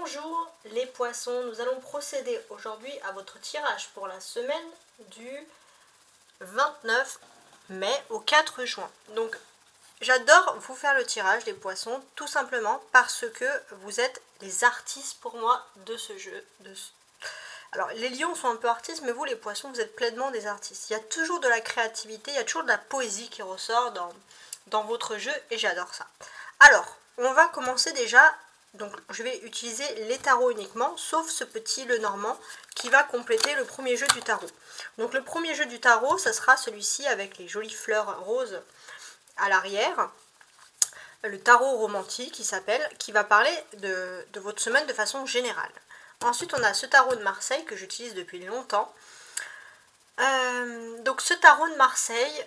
Bonjour les poissons, nous allons procéder aujourd'hui à votre tirage pour la semaine du 29 mai au 4 juin. Donc j'adore vous faire le tirage les poissons tout simplement parce que vous êtes les artistes pour moi de ce jeu. Alors les lions sont un peu artistes, mais vous les poissons vous êtes pleinement des artistes. Il y a toujours de la créativité, il y a toujours de la poésie qui ressort dans votre jeu et j'adore ça. Alors on va commencer déjà. Donc je vais utiliser les tarots uniquement, sauf ce petit le normand qui va compléter le premier jeu du tarot. Donc le premier jeu du tarot, ça sera celui-ci avec les jolies fleurs roses à l'arrière. Le tarot romantique qui va parler de votre semaine de façon générale. Ensuite on a ce tarot de Marseille que j'utilise depuis longtemps. Donc ce tarot de Marseille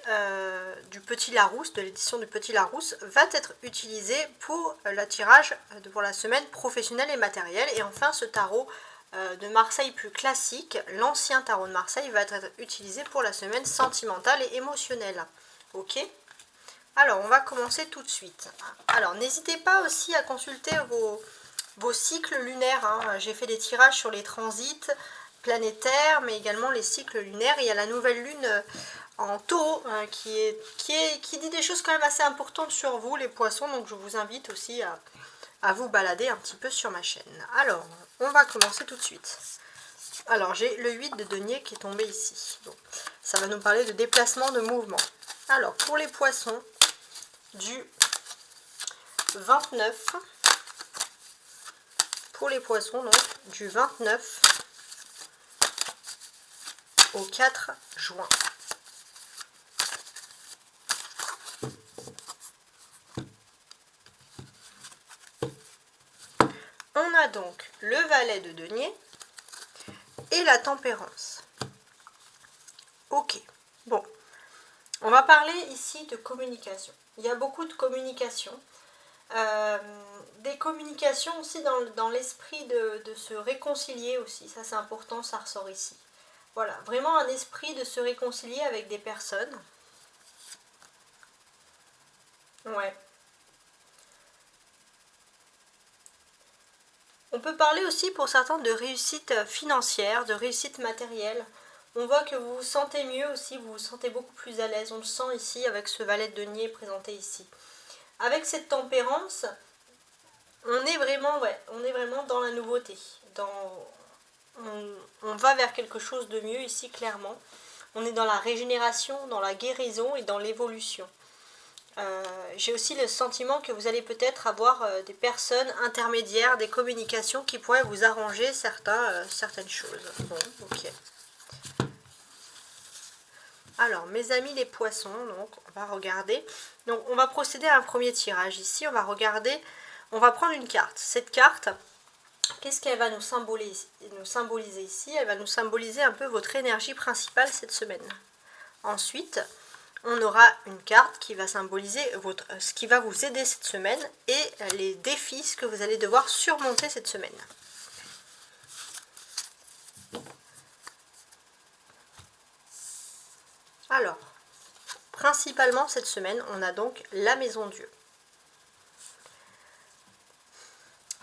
du Petit Larousse, de l'édition du Petit Larousse, va être utilisé pour le tirage pour la semaine professionnelle et matérielle. Et enfin ce tarot de Marseille plus classique, l'ancien tarot de Marseille, va être utilisé pour la semaine sentimentale et émotionnelle. Ok? Alors on va commencer tout de suite. Alors n'hésitez pas aussi à consulter vos cycles lunaires, hein. J'ai fait des tirages sur les transits planétaires, mais également les cycles lunaires. Il y a la nouvelle lune en taureau qui dit des choses quand même assez importantes sur vous les poissons, donc je vous invite aussi à vous balader un petit peu sur ma chaîne. Alors on va commencer tout de suite. Alors j'ai le 8 de denier qui est tombé ici, donc ça va nous parler de déplacement, de mouvement. Alors pour les poissons du 29, pour les poissons donc du 29 au 4 juin. On a donc le valet de denier et la tempérance. Ok, bon, on va parler ici de communication. Il y a beaucoup de communication. Des communications aussi dans l'esprit de se réconcilier aussi. Ça c'est important, ça ressort ici. Voilà, vraiment un esprit de se réconcilier avec des personnes. Ouais. On peut parler aussi pour certains de réussite financière, de réussite matérielle. On voit que vous vous sentez mieux aussi, vous vous sentez beaucoup plus à l'aise. On le sent ici avec ce valet de denier présenté ici. Avec cette tempérance, on est vraiment dans la nouveauté. On va vers quelque chose de mieux ici, clairement. On est dans la régénération, dans la guérison et dans l'évolution. J'ai aussi le sentiment que vous allez peut-être avoir des personnes intermédiaires, des communications qui pourraient vous arranger certaines choses. Bon, ok. Alors, mes amis les poissons, donc on va regarder. Donc, on va procéder à un premier tirage ici. On va regarder, on va prendre une carte. Cette carte, qu'est-ce qu'elle va nous symboliser ici? Elle va nous symboliser un peu votre énergie principale cette semaine. Ensuite, on aura une carte qui va symboliser ce qui va vous aider cette semaine et les défis que vous allez devoir surmonter cette semaine. Alors, principalement cette semaine, on a donc la Maison Dieu.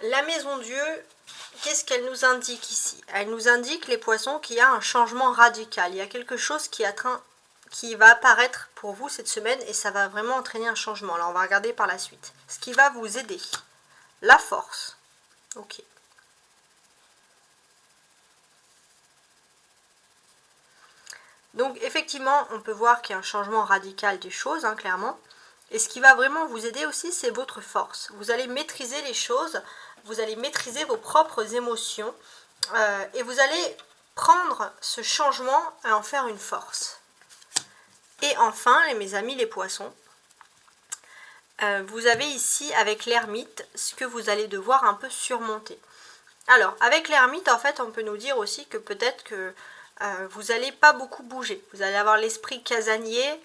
La Maison Dieu, qu'est-ce qu'elle nous indique ici? Elle nous indique, les poissons, qu'il y a un changement radical. Il y a quelque chose qui va apparaître pour vous cette semaine et ça va vraiment entraîner un changement. Alors on va regarder par la suite. Ce qui va vous aider. La force. Ok. Donc effectivement, on peut voir qu'il y a un changement radical des choses, hein, clairement. Et ce qui va vraiment vous aider aussi, c'est votre force. Vous allez maîtriser les choses, vous allez maîtriser vos propres émotions et vous allez prendre ce changement et en faire une force. Et enfin, mes amis les poissons, vous avez ici avec l'ermite ce que vous allez devoir un peu surmonter. Alors, avec l'ermite, en fait, on peut nous dire aussi que peut-être que vous n'allez pas beaucoup bouger. Vous allez avoir l'esprit casanier,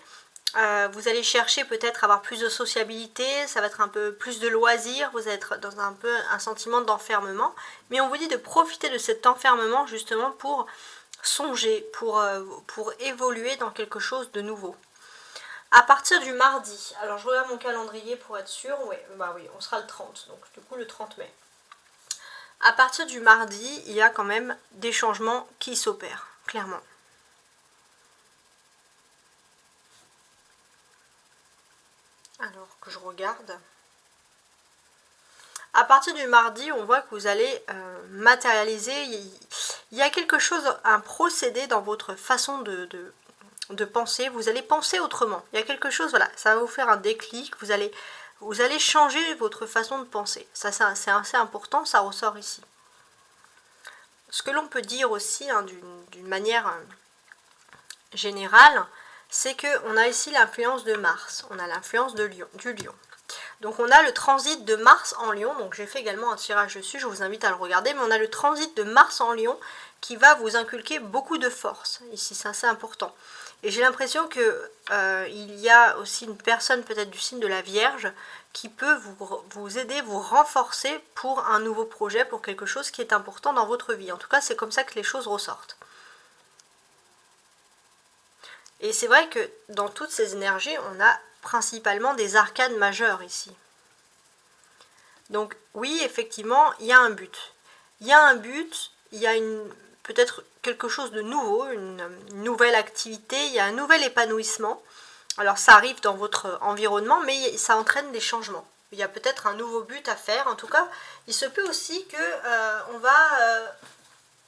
vous allez chercher peut-être à avoir plus de sociabilité, ça va être un peu plus de loisirs, vous allez être dans un peu un sentiment d'enfermement. Mais on vous dit de profiter de cet enfermement justement pour songer, pour évoluer dans quelque chose de nouveau. À partir du mardi, alors je regarde mon calendrier pour être sûr, oui, bah oui, on sera le 30, donc du coup le 30 mai. À partir du mardi, il y a quand même des changements qui s'opèrent, clairement. Alors que je regarde. À partir du mardi, on voit que vous allez matérialiser. Il y a quelque chose, un procédé dans votre façon de penser. Vous allez penser autrement. Il y a quelque chose, voilà, ça va vous faire un déclic. Vous allez changer votre façon de penser. Ça, c'est assez important, ça ressort ici. Ce que l'on peut dire aussi, hein, d'une manière générale, c'est qu'on a ici l'influence de Mars. On a l'influence du Lion. Donc on a le transit de Mars en Lion, donc j'ai fait également un tirage dessus, je vous invite à le regarder, mais on a le transit de Mars en Lion qui va vous inculquer beaucoup de force, ici c'est assez important. Et j'ai l'impression que il y a aussi une personne peut-être du signe de la Vierge qui peut vous aider, vous renforcer pour un nouveau projet, pour quelque chose qui est important dans votre vie. En tout cas c'est comme ça que les choses ressortent. Et c'est vrai que dans toutes ces énergies, on a principalement des arcanes majeures ici. Donc oui, effectivement, il y a un but. Il y a un but, il y a peut-être quelque chose de nouveau, une nouvelle activité, il y a un nouvel épanouissement. Alors ça arrive dans votre environnement, mais ça entraîne des changements. Il y a peut-être un nouveau but à faire. En tout cas, il se peut aussi que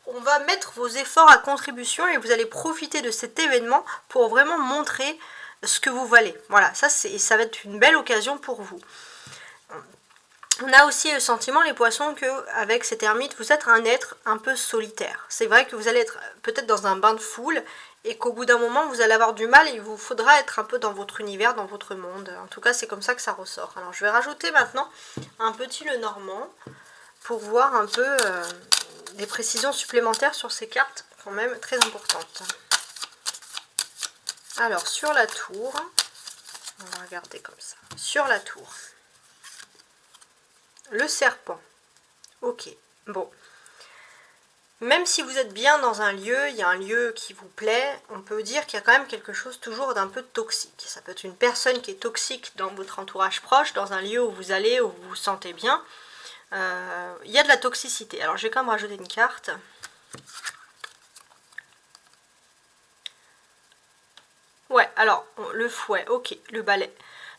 on va mettre vos efforts à contribution et vous allez profiter de cet événement pour vraiment montrer ce que vous valez. Voilà, ça va être une belle occasion pour vous. On a aussi le sentiment, les poissons, qu'avec cette ermite, vous êtes un être un peu solitaire. C'est vrai que vous allez être peut-être dans un bain de foule et qu'au bout d'un moment, vous allez avoir du mal et il vous faudra être un peu dans votre univers, dans votre monde. En tout cas, c'est comme ça que ça ressort. Alors, je vais rajouter maintenant un petit Lenormand pour voir un peu des précisions supplémentaires sur ces cartes, quand même très importantes. Alors, sur la tour, on va regarder comme ça. Sur la tour, le serpent. Ok, bon. Même si vous êtes bien dans un lieu, il y a un lieu qui vous plaît, on peut dire qu'il y a quand même quelque chose toujours d'un peu toxique. Ça peut être une personne qui est toxique dans votre entourage proche, dans un lieu où vous allez, où vous vous sentez bien. Il y a de la toxicité. Alors, je vais quand même rajouter une carte. Ouais, alors, le fouet, ok, le balai.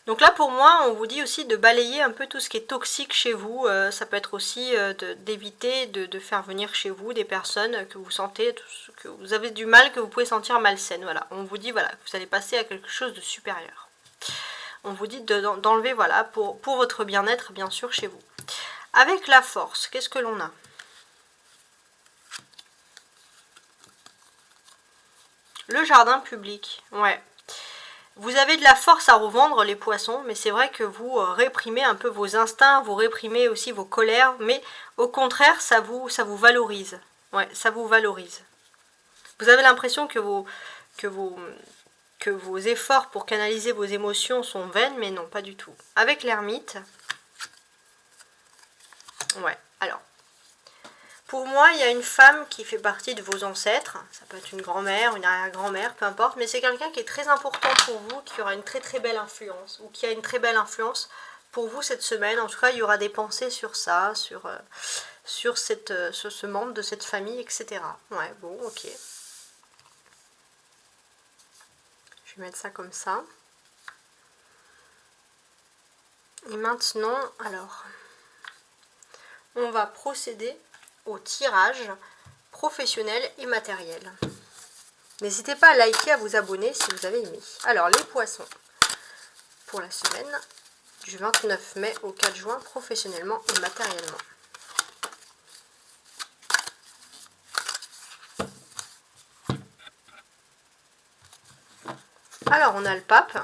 Donc là, pour moi, on vous dit aussi de balayer un peu tout ce qui est toxique chez vous. Ça peut être aussi d'éviter de faire venir chez vous des personnes que vous sentez, que vous avez du mal, que vous pouvez sentir malsaines. Voilà, on vous dit voilà, que vous allez passer à quelque chose de supérieur. On vous dit d'enlever, voilà, pour votre bien-être, bien sûr, chez vous. Avec la force, qu'est-ce que l'on a? Le jardin public, ouais. Vous avez de la force à revendre les poissons, mais c'est vrai que vous réprimez un peu vos instincts, vous réprimez aussi vos colères, mais au contraire, ça vous valorise. Ouais, ça vous valorise. Vous avez l'impression que vos efforts pour canaliser vos émotions sont vaines, mais non, pas du tout. Avec l'ermite, ouais, alors, pour moi, il y a une femme qui fait partie de vos ancêtres. Ça peut être une grand-mère, une arrière-grand-mère, peu importe. Mais c'est quelqu'un qui est très important pour vous, qui aura une très très belle influence. Ou qui a une très belle influence pour vous cette semaine. En tout cas, il y aura des pensées sur ça, sur ce membre de cette famille, etc. Ouais, bon, ok. Je vais mettre ça comme ça. Et maintenant, alors, on va procéder au tirage professionnel et matériel. N'hésitez pas à liker, à vous abonner si vous avez aimé. Alors, les poissons pour la semaine du 29 mai au 4 juin, professionnellement et matériellement. Alors, on a le pape,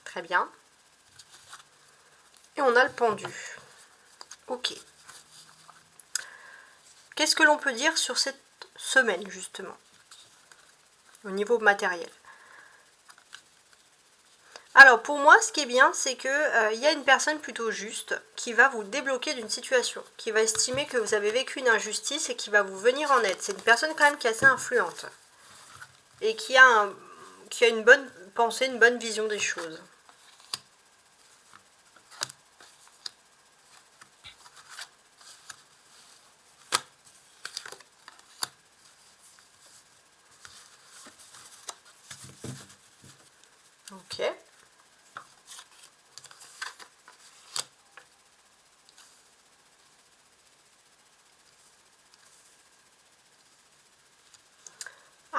très bien. Et on a le pendu. Ok. Qu'est-ce que l'on peut dire sur cette semaine, justement, au niveau matériel? Alors, pour moi, ce qui est bien, c'est que y a une personne plutôt juste qui va vous débloquer d'une situation, qui va estimer que vous avez vécu une injustice et qui va vous venir en aide. C'est une personne quand même qui est assez influente et qui a une bonne pensée, une bonne vision des choses.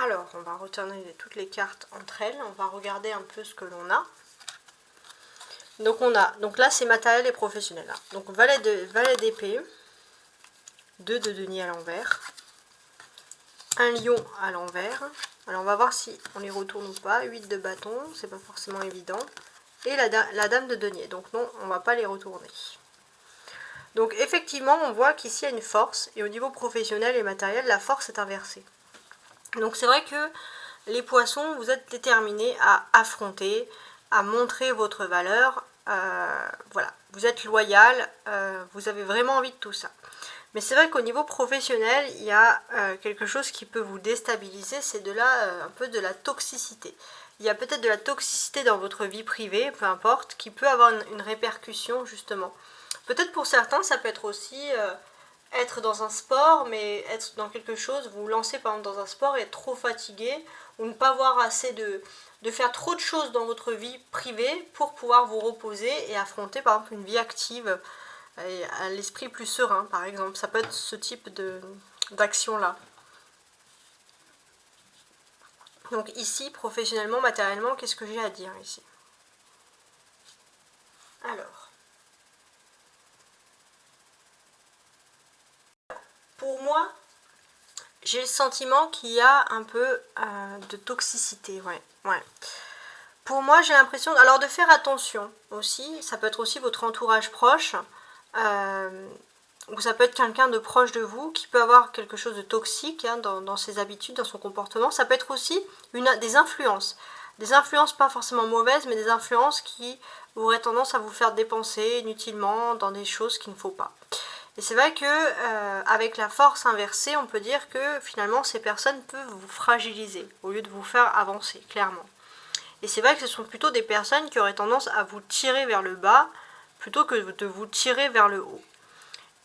Alors, on va retourner toutes les cartes entre elles. On va regarder un peu ce que l'on a. Donc là, c'est matériel et professionnel. Hein. Donc, valet d'épée. 2 de denier à l'envers. Un lion à l'envers. Alors, on va voir si on les retourne ou pas. 8 de bâton, c'est pas forcément évident. Et la dame de denier. Donc, non, on va pas les retourner. Donc, effectivement, on voit qu'ici, il y a une force. Et au niveau professionnel et matériel, la force est inversée. Donc, c'est vrai que les poissons, vous êtes déterminés à affronter, à montrer votre valeur. Voilà, vous êtes loyal, vous avez vraiment envie de tout ça. Mais c'est vrai qu'au niveau professionnel, il y a quelque chose qui peut vous déstabiliser, c'est de là un peu de la toxicité. Il y a peut-être de la toxicité dans votre vie privée, peu importe, qui peut avoir une répercussion justement. Peut-être pour certains, ça peut être aussi être dans un sport, mais être dans quelque chose, vous lancez par exemple dans un sport et être trop fatigué, ou ne pas avoir assez de faire trop de choses dans votre vie privée pour pouvoir vous reposer et affronter par exemple une vie active et à l'esprit plus serein par exemple. Ça peut être ce type d'action là. Donc ici, professionnellement, matériellement, qu'est-ce que j'ai à dire ici? Alors, pour moi, j'ai le sentiment qu'il y a un peu de toxicité, ouais. Pour moi, j'ai l'impression, alors de faire attention aussi, ça peut être aussi votre entourage proche, ou ça peut être quelqu'un de proche de vous qui peut avoir quelque chose de toxique hein, dans ses habitudes, dans son comportement. Ça peut être aussi des influences pas forcément mauvaises, mais des influences qui auraient tendance à vous faire dépenser inutilement dans des choses qu'il ne faut pas. Et c'est vrai que avec la force inversée, on peut dire que finalement ces personnes peuvent vous fragiliser au lieu de vous faire avancer, clairement. Et c'est vrai que ce sont plutôt des personnes qui auraient tendance à vous tirer vers le bas plutôt que de vous tirer vers le haut.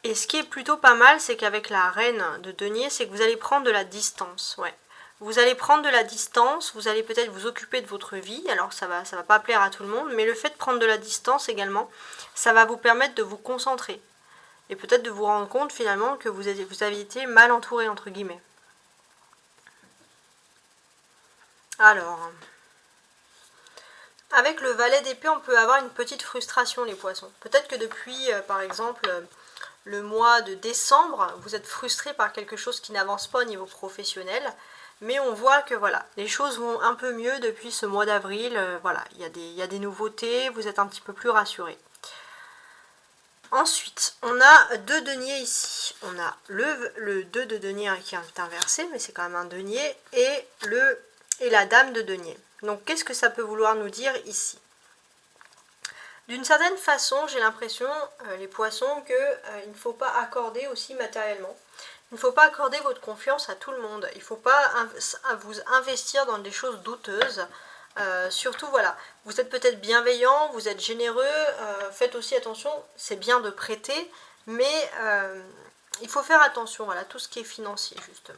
Et ce qui est plutôt pas mal, c'est qu'avec la reine de denier, c'est que vous allez prendre de la distance. Ouais. Vous allez prendre de la distance, vous allez peut-être vous occuper de votre vie, alors ça va pas plaire à tout le monde, mais le fait de prendre de la distance également, ça va vous permettre de vous concentrer. Et peut-être de vous rendre compte finalement que vous avez été mal entouré, entre guillemets. Alors, avec le valet d'épée, on peut avoir une petite frustration, les poissons. Peut-être que depuis, par exemple, le mois de décembre, vous êtes frustré par quelque chose qui n'avance pas au niveau professionnel. Mais on voit que voilà, les choses vont un peu mieux depuis ce mois d'avril. Voilà, il y a des nouveautés, vous êtes un petit peu plus rassuré. Ensuite, on a 2 deniers ici. On a le 2 de denier qui est inversé, mais c'est quand même un denier, et la dame de denier. Donc qu'est-ce que ça peut vouloir nous dire ici? D'une certaine façon, j'ai l'impression, les poissons, qu'il ne faut pas accorder aussi matériellement. Il ne faut pas accorder votre confiance à tout le monde. Il ne faut pas vous investir dans des choses douteuses. Surtout, voilà, vous êtes peut-être bienveillant, vous êtes généreux, faites aussi attention, c'est bien de prêter, mais il faut faire attention, voilà, tout ce qui est financier, justement.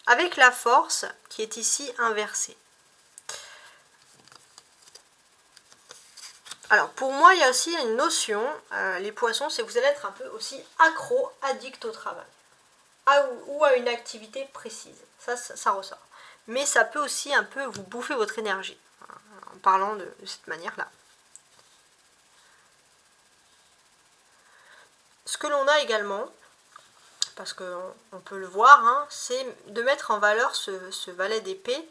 Avec la force, qui est ici inversée. Alors, pour moi, il y a aussi une notion, les poissons, c'est que vous allez être un peu aussi accro, addict au travail, ou à une activité précise, ça ressort. Mais ça peut aussi un peu vous bouffer votre énergie, en parlant de cette manière-là. Ce que l'on a également, parce qu'on peut le voir, hein, c'est de mettre en valeur ce valet d'épée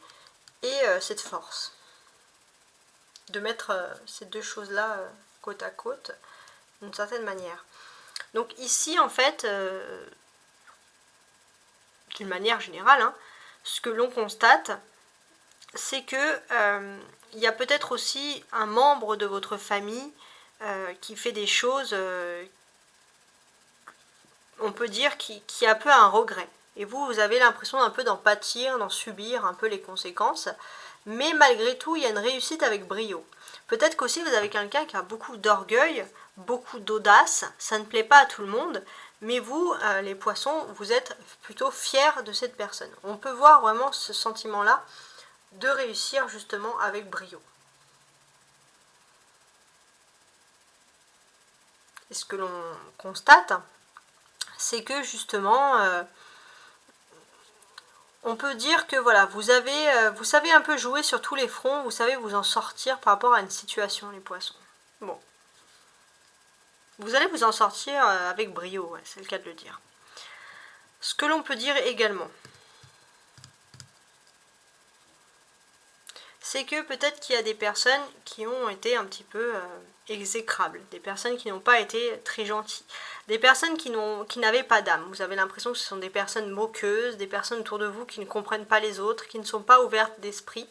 et cette force. De mettre ces deux choses-là côte à côte, d'une certaine manière. Donc ici, en fait, d'une manière générale, hein, ce que l'on constate, c'est que il y a peut-être aussi un membre de votre famille qui fait des choses, on peut dire, qui a un peu un regret. Et vous avez l'impression un peu d'en pâtir, d'en subir un peu les conséquences. Mais malgré tout, il y a une réussite avec brio. Peut-être qu'aussi vous avez quelqu'un qui a beaucoup d'orgueil, beaucoup d'audace, ça ne plaît pas à tout le monde, mais vous, les poissons, vous êtes plutôt fiers de cette personne. On peut voir vraiment ce sentiment-là de réussir justement avec brio. Et ce que l'on constate, c'est que justement, on peut dire que voilà, vous savez un peu jouer sur tous les fronts, vous savez vous en sortir par rapport à une situation, les poissons. Bon. Vous allez vous en sortir avec brio, ouais, c'est le cas de le dire. Ce que l'on peut dire également, c'est que peut-être qu'il y a des personnes qui ont été un petit peu exécrables, des personnes qui n'ont pas été très gentilles, des personnes qui n'avaient pas d'âme. Vous avez l'impression que ce sont des personnes moqueuses, des personnes autour de vous qui ne comprennent pas les autres, qui ne sont pas ouvertes d'esprit.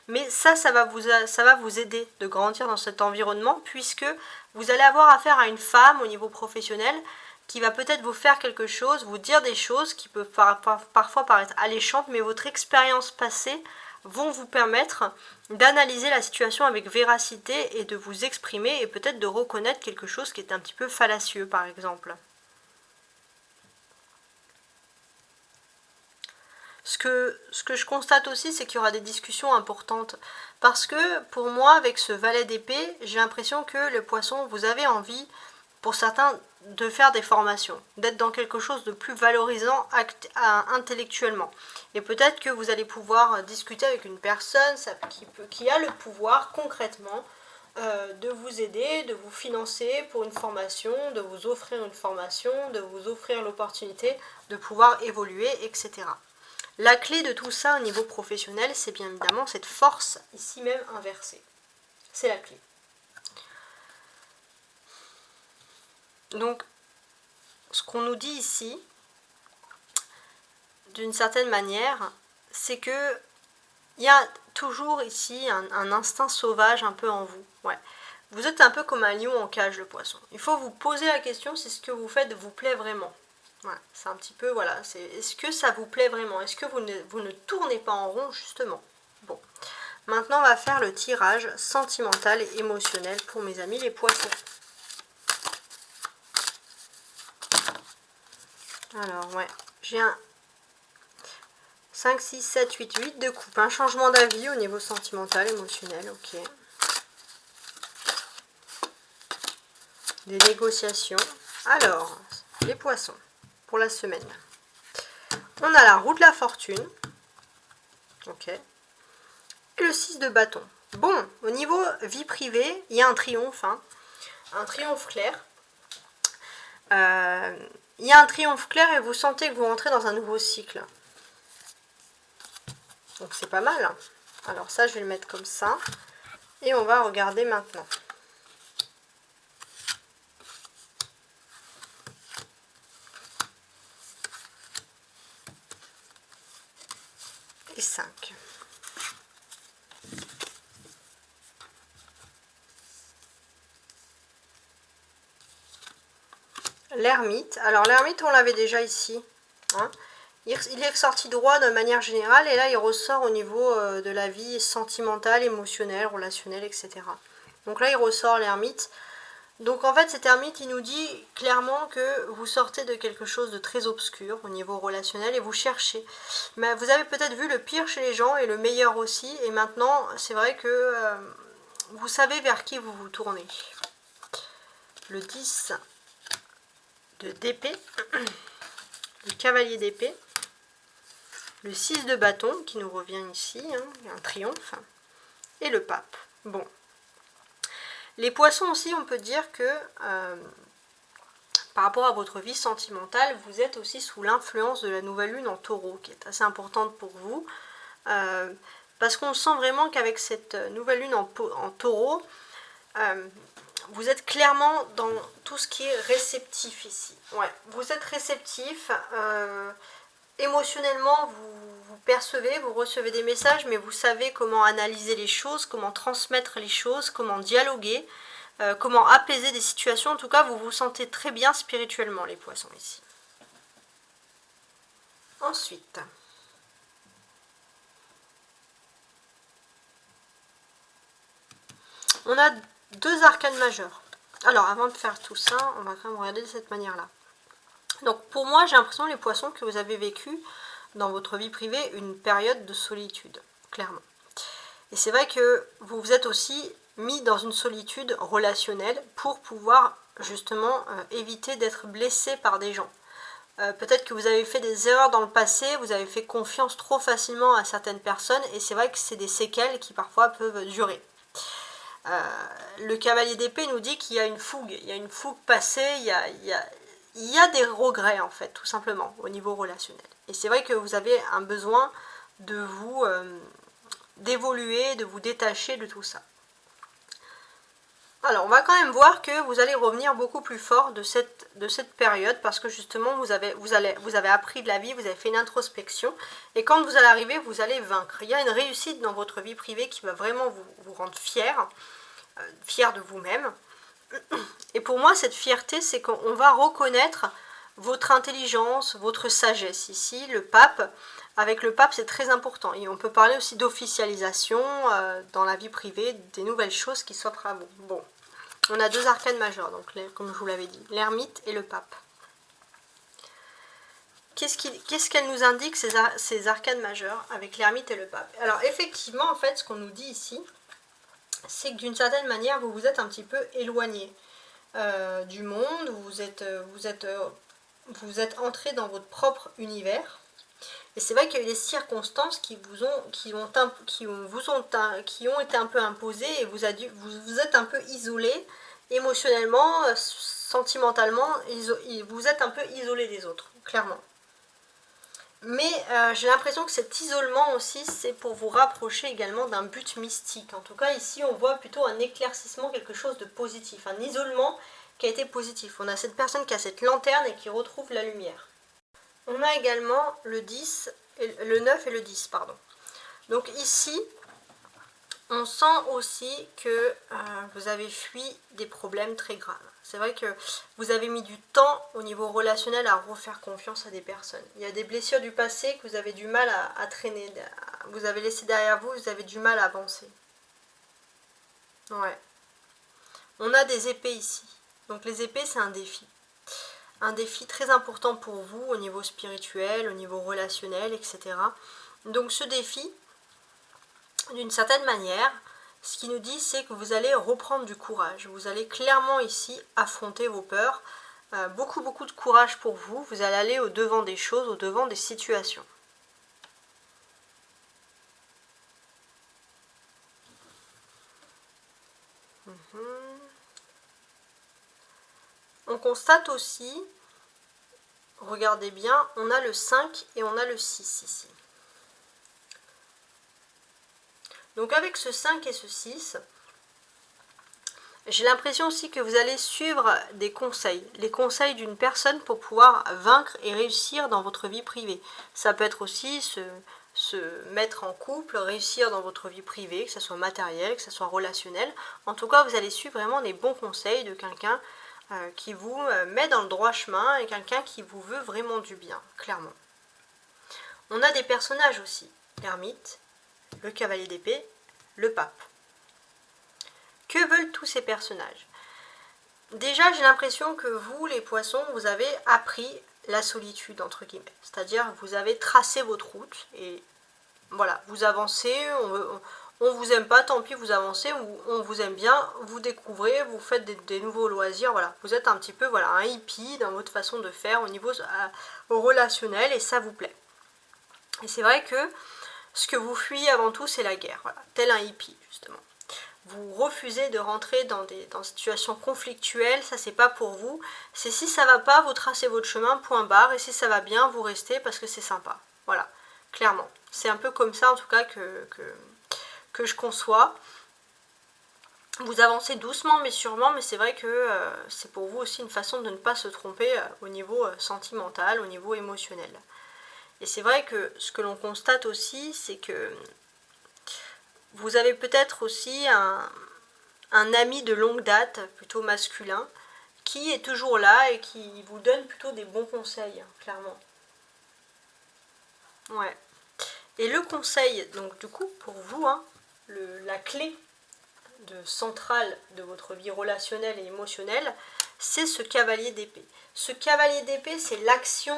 Mais ça va vous aider de grandir dans cet environnement, puisque vous allez avoir affaire à une femme au niveau professionnel qui va peut-être vous faire quelque chose, vous dire des choses qui peuvent parfois paraître alléchantes, mais votre expérience passée vont vous permettre d'analyser la situation avec véracité et de vous exprimer et peut-être de reconnaître quelque chose qui est un petit peu fallacieux par exemple. Ce que je constate aussi, c'est qu'il y aura des discussions importantes parce que pour moi avec ce valet d'épée, j'ai l'impression que le poisson, vous avez envie pour certains de faire des formations, d'être dans quelque chose de plus valorisant intellectuellement. Et peut-être que vous allez pouvoir discuter avec une personne qui a le pouvoir concrètement de vous aider, de vous financer pour une formation, de vous offrir une formation, de vous offrir l'opportunité de pouvoir évoluer, etc. La clé de tout ça au niveau professionnel, c'est bien évidemment cette force ici même inversée. C'est la clé. Donc, ce qu'on nous dit ici, d'une certaine manière, c'est que il y a toujours ici un instinct sauvage un peu en vous. Ouais. Vous êtes un peu comme un lion en cage, le poisson. Il faut vous poser la question si ce que vous faites vous plaît vraiment. Ouais, c'est un petit peu, voilà, est-ce que ça vous plaît vraiment? Est-ce que vous ne tournez pas en rond, justement? Bon, maintenant on va faire le tirage sentimental et émotionnel pour mes amis les poissons. Alors, ouais, j'ai un 5, 6, 7, 8, 8 de coupe. Un changement d'avis au niveau sentimental, émotionnel, ok. Des négociations. Alors, les poissons, pour la semaine. On a la roue de la fortune. Ok. Et le 6 de bâton. Bon, au niveau vie privée, il y a un triomphe. Hein, un triomphe clair. Il y a un triomphe clair et vous sentez que vous rentrez dans un nouveau cycle. Donc c'est pas mal. Alors ça, je vais le mettre comme ça. Et on va regarder maintenant. Et 5. L'ermite. Alors l'ermite, on l'avait déjà ici. Hein. Il est ressorti droit de manière générale et là il ressort au niveau de la vie sentimentale, émotionnelle, relationnelle, etc. Donc là il ressort l'ermite. Donc en fait cet ermite il nous dit clairement que vous sortez de quelque chose de très obscur au niveau relationnel et vous cherchez. Mais vous avez peut-être vu le pire chez les gens et le meilleur aussi et maintenant c'est vrai que vous savez vers qui vous vous tournez. Le 10 d'épée, le cavalier d'épée. Le 6 de bâton qui nous revient ici, hein, un triomphe, et le pape. Bon. Les poissons aussi, on peut dire que par rapport à votre vie sentimentale, vous êtes aussi sous l'influence de la nouvelle lune en taureau, qui est assez importante pour vous, parce qu'on sent vraiment qu'avec cette nouvelle lune en taureau, vous êtes clairement dans tout ce qui est réceptif ici. Ouais, vous êtes réceptif. Émotionnellement, vous percevez, vous recevez des messages, mais vous savez comment analyser les choses, comment transmettre les choses, comment dialoguer, comment apaiser des situations. En tout cas, vous vous sentez très bien spirituellement, les poissons, ici. Ensuite, on a 2 arcanes majeures. Alors, avant de faire tout ça, on va quand même regarder de cette manière-là. Donc pour moi, j'ai l'impression, les poissons, que vous avez vécu dans votre vie privée une période de solitude, clairement. Et c'est vrai que vous vous êtes aussi mis dans une solitude relationnelle pour pouvoir justement éviter d'être blessé par des gens. Peut-être que vous avez fait des erreurs dans le passé, vous avez fait confiance trop facilement à certaines personnes, et c'est vrai que c'est des séquelles qui parfois peuvent durer. Le cavalier d'épée nous dit qu'il y a une fougue passée, il y a des regrets en fait, tout simplement, au niveau relationnel. Et c'est vrai que vous avez un besoin de vous d'évoluer, de vous détacher de tout ça. Alors, on va quand même voir que vous allez revenir beaucoup plus fort de cette période parce que justement, vous avez appris de la vie, vous avez fait une introspection et quand vous allez arriver, vous allez vaincre. Il y a une réussite dans votre vie privée qui va vraiment vous rendre fier de vous-même. Et pour moi, cette fierté, c'est qu'on va reconnaître votre intelligence, votre sagesse. Ici, le pape, avec le pape, c'est très important. Et on peut parler aussi d'officialisation dans la vie privée, des nouvelles choses qui s'offrent à vous. Bon, on a deux arcanes majeures, donc comme je vous l'avais dit, l'ermite et le pape. Qu'est-ce qu'elle nous indique, ces arcanes majeures, avec l'ermite et le pape? Alors, effectivement, en fait, ce qu'on nous dit ici, c'est que d'une certaine manière, vous vous êtes un petit peu éloigné du monde, vous êtes entré dans votre propre univers. Et c'est vrai qu'il y a eu des circonstances qui ont été un peu imposées et vous êtes un peu isolé émotionnellement, sentimentalement, vous êtes un peu isolé des autres, clairement. Mais j'ai l'impression que cet isolement aussi, c'est pour vous rapprocher également d'un but mystique. En tout cas, ici, on voit plutôt un éclaircissement, quelque chose de positif, un isolement qui a été positif. On a cette personne qui a cette lanterne et qui retrouve la lumière. On a également le 10, le 9 et le 10, pardon. Donc ici, on sent aussi que vous avez fui des problèmes très graves. C'est vrai que vous avez mis du temps au niveau relationnel à refaire confiance à des personnes. Il y a des blessures du passé que vous avez du mal à traîner. Vous avez laissé derrière vous, vous avez du mal à avancer. Ouais. On a des épées ici. Donc les épées, c'est un défi. Un défi très important pour vous au niveau spirituel, au niveau relationnel, etc. Donc ce défi, d'une certaine manière, ce qui nous dit, c'est que vous allez reprendre du courage. Vous allez clairement ici affronter vos peurs. Beaucoup de courage pour vous. Vous allez aller au devant des choses, au devant des situations. On constate aussi, regardez bien, on a le 5 et on a le 6 ici. Donc avec ce 5 et ce 6, j'ai l'impression aussi que vous allez suivre des conseils, les conseils d'une personne pour pouvoir vaincre et réussir dans votre vie privée. Ça peut être aussi se mettre en couple, réussir dans votre vie privée, que ce soit matériel, que ce soit relationnel. En tout cas, vous allez suivre vraiment des bons conseils de quelqu'un qui vous met dans le droit chemin et quelqu'un qui vous veut vraiment du bien, clairement. On a des personnages aussi, l'ermite, le cavalier d'épée, le pape. Que veulent tous ces personnages? Déjà, j'ai l'impression que vous, les poissons, vous avez appris la solitude, entre guillemets. C'est-à-dire, vous avez tracé votre route et voilà, vous avancez, on vous aime pas, tant pis, vous avancez, on vous aime bien, vous découvrez, vous faites des nouveaux loisirs, voilà. Vous êtes un petit peu, voilà, un hippie dans votre façon de faire au niveau relationnel et ça vous plaît. Et c'est vrai que ce que vous fuyez avant tout, c'est la guerre, voilà, tel un hippie, justement. Vous refusez de rentrer dans des situations conflictuelles, ça c'est pas pour vous. C'est si ça va pas, vous tracez votre chemin, point barre, et si ça va bien, vous restez parce que c'est sympa. Voilà, clairement. C'est un peu comme ça en tout cas que je conçois. Vous avancez doucement mais sûrement, mais c'est vrai que c'est pour vous aussi une façon de ne pas se tromper au niveau sentimental, au niveau émotionnel. Et c'est vrai que ce que l'on constate aussi, c'est que vous avez peut-être aussi un ami de longue date, plutôt masculin, qui est toujours là et qui vous donne plutôt des bons conseils, clairement. Ouais. Et le conseil, donc du coup, pour vous, la clé centrale de votre vie relationnelle et émotionnelle, c'est ce cavalier d'épée. Ce cavalier d'épée, c'est l'action,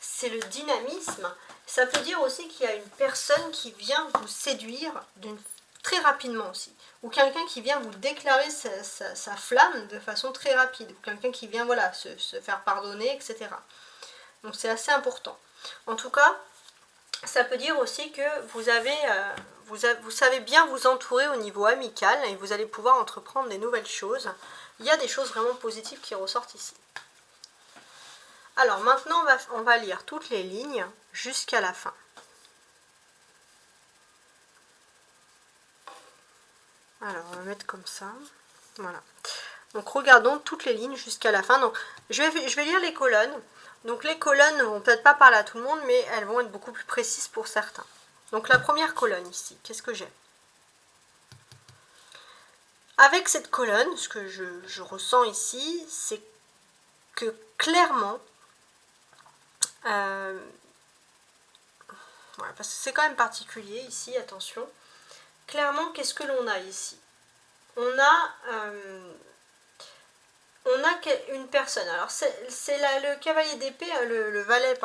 c'est le dynamisme. Ça peut dire aussi qu'il y a une personne qui vient vous séduire très rapidement aussi. Ou quelqu'un qui vient vous déclarer sa flamme de façon très rapide. Ou quelqu'un qui vient voilà, se faire pardonner, etc. Donc c'est assez important. En tout cas, ça peut dire aussi que vous savez bien vous entourer au niveau amical et vous allez pouvoir entreprendre des nouvelles choses. Il y a des choses vraiment positives qui ressortent ici. Alors maintenant, on va lire toutes les lignes jusqu'à la fin. Alors, on va mettre comme ça. Voilà. Donc, regardons toutes les lignes jusqu'à la fin. Donc, je vais lire les colonnes. Donc, les colonnes ne vont peut-être pas parler à tout le monde, mais elles vont être beaucoup plus précises pour certains. Donc, la première colonne ici, qu'est-ce que j'ai? Avec cette colonne, ce que je ressens ici, c'est que clairement, voilà, parce que c'est quand même particulier ici, attention. Clairement, qu'est-ce que l'on a ici? On a une personne. Alors, c'est le cavalier d'épée, le valet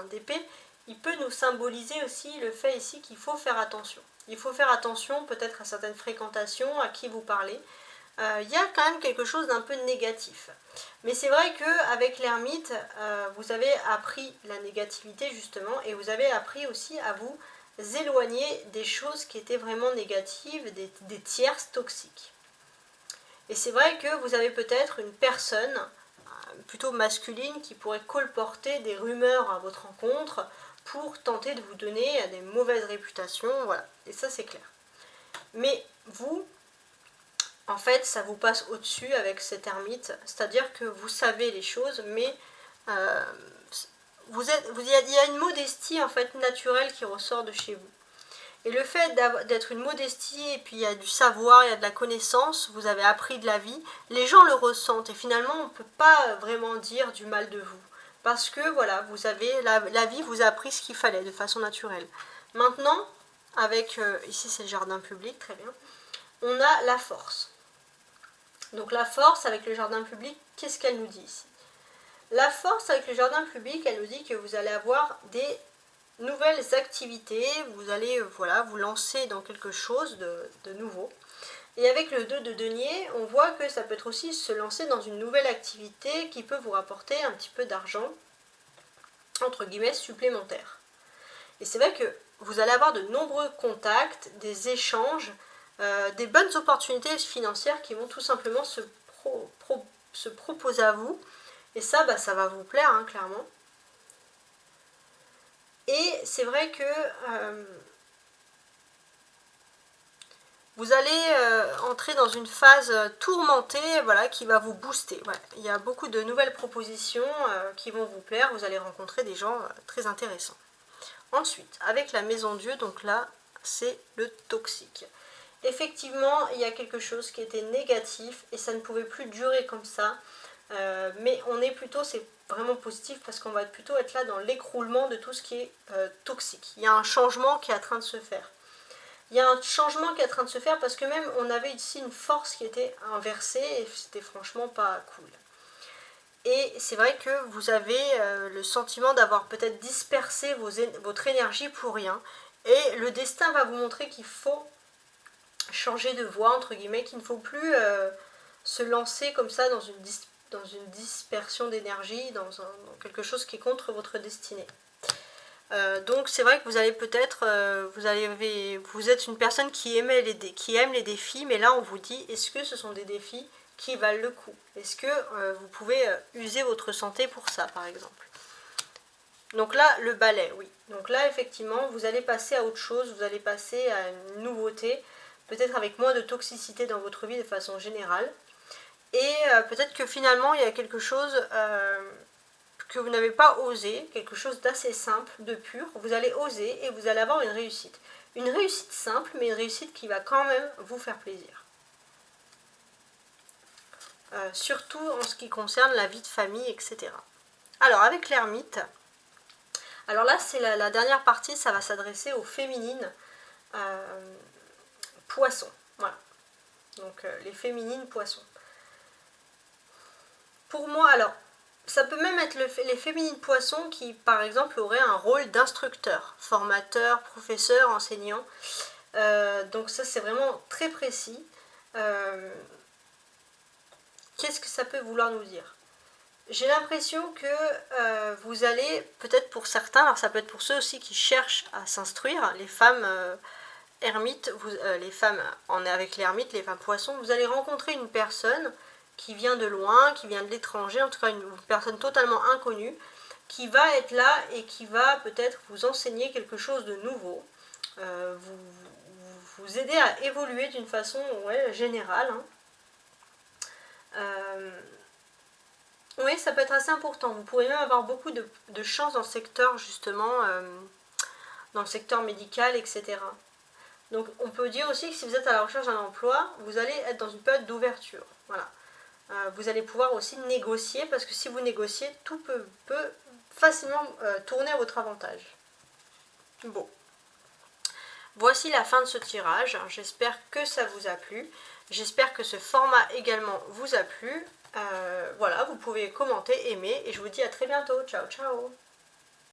d'épée, il peut nous symboliser aussi le fait ici qu'il faut faire attention. Il faut faire attention peut-être à certaines fréquentations, à qui vous parlez. Il y a quand même quelque chose d'un peu négatif. Mais c'est vrai qu'avec l'ermite, vous avez appris la négativité justement, et vous avez appris aussi à vous éloigner des choses qui étaient vraiment négatives, des tierces toxiques. Et c'est vrai que vous avez peut-être une personne plutôt masculine qui pourrait colporter des rumeurs à votre rencontre pour tenter de vous donner des mauvaises réputations, voilà. Et ça c'est clair. Mais vous, en fait, ça vous passe au-dessus avec cet ermite, c'est-à-dire que vous savez les choses, mais il y a une modestie en fait naturelle qui ressort de chez vous. Et le fait d'être une modestie, et puis il y a du savoir, il y a de la connaissance, vous avez appris de la vie, les gens le ressentent, et finalement on ne peut pas vraiment dire du mal de vous. Parce que voilà, vous avez la vie vous a appris ce qu'il fallait de façon naturelle. Maintenant, avec, ici c'est le jardin public, très bien, on a la force. Donc la force avec le jardin public, qu'est-ce qu'elle nous dit ici? La force avec le jardin public, elle nous dit que vous allez avoir des nouvelles activités, vous allez voilà, vous lancer dans quelque chose de nouveau. Et avec le 2 de denier, on voit que ça peut être aussi se lancer dans une nouvelle activité qui peut vous rapporter un petit peu d'argent, entre guillemets, supplémentaire. Et c'est vrai que vous allez avoir de nombreux contacts, des échanges, des bonnes opportunités financières qui vont tout simplement se proposer à vous. Et ça, ça va vous plaire, hein, clairement. Et c'est vrai que vous allez entrer dans une phase tourmentée, voilà, qui va vous booster. Ouais. Il y a beaucoup de nouvelles propositions qui vont vous plaire. Vous allez rencontrer des gens très intéressants. Ensuite, avec la maison Dieu, donc là, c'est le toxique. Effectivement, il y a quelque chose qui était négatif et ça ne pouvait plus durer comme ça. Mais on est plutôt, c'est vraiment positif parce qu'on va plutôt être là dans l'écroulement de tout ce qui est toxique. Il y a un changement qui est en train de se faire. Il y a un changement qui est en train de se faire parce que même on avait ici une force qui était inversée et c'était franchement pas cool. Et c'est vrai que vous avez le sentiment d'avoir peut-être dispersé votre énergie pour rien. Et le destin va vous montrer qu'il faut changer de voie, entre guillemets, qu'il ne faut plus se lancer comme ça dans une dispersion d'énergie, dans quelque chose qui est contre votre destinée. Donc c'est vrai que vous allez peut-être, vous êtes une personne qui aime les défis, mais là on vous dit, est-ce que ce sont des défis qui valent le coup? Est-ce que vous pouvez user votre santé pour ça, par exemple? Donc là, le balai, oui. Donc là, effectivement, vous allez passer à autre chose, vous allez passer à une nouveauté, peut-être avec moins de toxicité dans votre vie de façon générale. Et peut-être que finalement, il y a quelque chose que vous n'avez pas osé, quelque chose d'assez simple, de pur. Vous allez oser et vous allez avoir une réussite. Une réussite simple, mais une réussite qui va quand même vous faire plaisir. Surtout en ce qui concerne la vie de famille, etc. Alors, avec l'ermite, alors là, c'est la dernière partie, ça va s'adresser aux féminines poissons. Voilà. Donc, les féminines poissons. Pour moi, alors, ça peut même être les féminines poissons qui, par exemple, auraient un rôle d'instructeur, formateur, professeur, enseignant. Donc ça, c'est vraiment très précis. Qu'est-ce que ça peut vouloir nous dire? j'ai l'impression que vous allez, peut-être pour certains, alors ça peut être pour ceux aussi qui cherchent à s'instruire, les femmes ermites, les femmes avec l'ermite, les femmes poissons, vous allez rencontrer une personne qui vient de loin, qui vient de l'étranger, en tout cas une personne totalement inconnue, qui va être là et qui va peut-être vous enseigner quelque chose de nouveau, vous aider à évoluer d'une façon générale. Hein. Oui, ça peut être assez important. Vous pourrez même avoir beaucoup de chance dans le secteur, justement, dans le secteur médical, etc. Donc on peut dire aussi que si vous êtes à la recherche d'un emploi, vous allez être dans une période d'ouverture. Voilà. Vous allez pouvoir aussi négocier, parce que si vous négociez, tout peut facilement tourner à votre avantage. Bon. Voici la fin de ce tirage. J'espère que ça vous a plu. J'espère que ce format également vous a plu. Voilà, vous pouvez commenter, aimer, et je vous dis à très bientôt. Ciao, ciao!